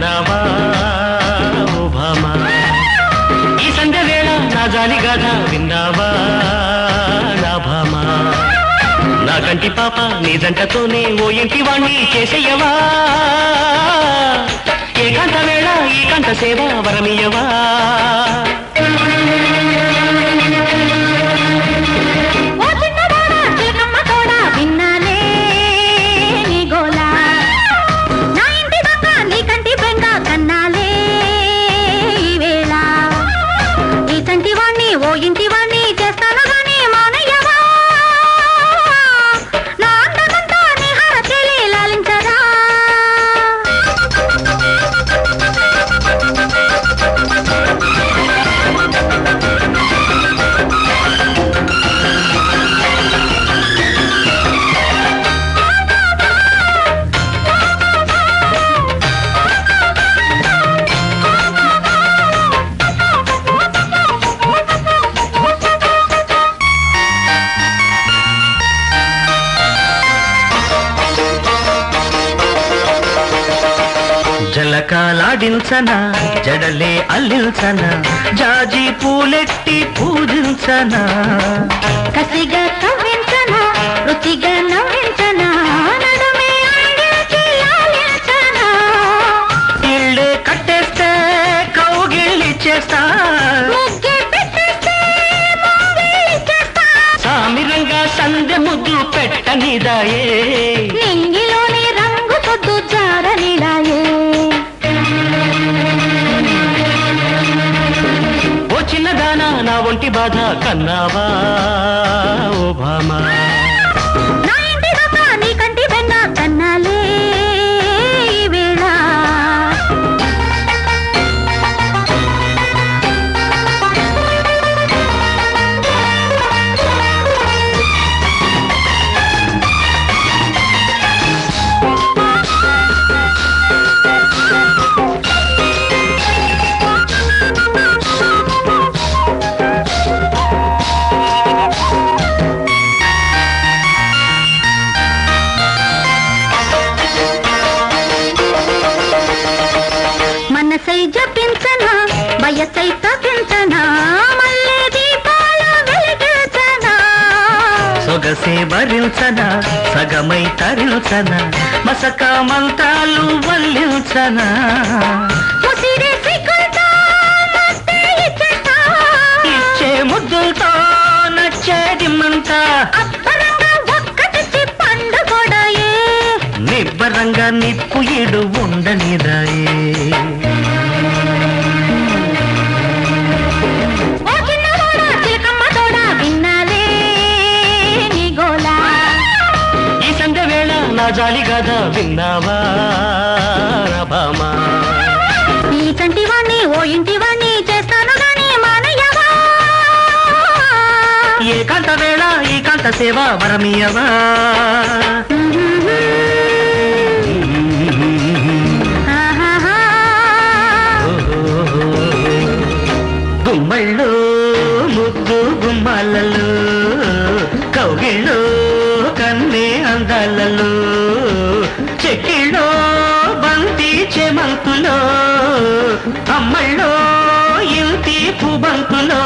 కన్నావా ఓ భామా ఈ సంధ్య వేళ నా జాలి గాథ విన్నావా నా భామా నా కంటి పాప నీ జంటతోనే ఓ ఇంటి వాణ్ణి చేసేయవా ఏకాంత వేళ ఏకాంత సేవ వరమియవా జలకాలాడించనా జడలే అల్లించనా జాజి పూలెట్టి పూజించనా కసిగా కవ్వించనా రుచిగా నవ్వించనా నడుమే అందించి లాలించనా ఇళ్ళే కట్టేస్తే కౌగిళ్ళి చేస్తా ముగ్గే పెట్టేస్తే మోగిలి చేస్తా సామిరంగా సందె ముద్దు పెట్టనిదాయే నింగిలోని రంగు పొద్దు జారనిలాయే చిన్నదానా నా ఒంటి బాధ కన్నావా ఓ భామా నా ఇంటి దాకా నీ కంటి వెన్న కన్నాలే ఈ వేళ మనసై జపించనా వయసై తపించనా మల్లె దీపాల వెలిగించనా సొగసే భరించనా సగమై తరించనా మసక మంత్రాలు వల్లించనా ముసిరే సిగ్గులతో మస్తే ఇచ్చేస్తా ఇచ్చే ముద్దులతో నచ్చేది మంట అబ్బరంగా ఒక్కటిచ్చి పండుగొడాయే నిబ్బరంగా నిప్పు ఇడు ఉండనిదాయే ఓ చిన్నవాడా చిలకమ్మ తోడా విన్నాలే నీ గోలా ఈ సంధ్య వేళ నా జాలి గాథ విన్నావా నా భామా నీ కంటి వాణ్ణి ఓ ఇంటి వాణ్ణి చేస్తాను గాని మానయ్యవా ఏకాంత వేళ ఏకాంత సేవ వరమియవా ఆహాహా. గుమ్మళ్ళు ముద్దు గుమ్మాలలో కౌగిళ్ళు కన్నే అందాలలో చెక్కిళ్ళో బంతి చెమంతులో అమ్మళ్ళో ఇంటి పుబంతులో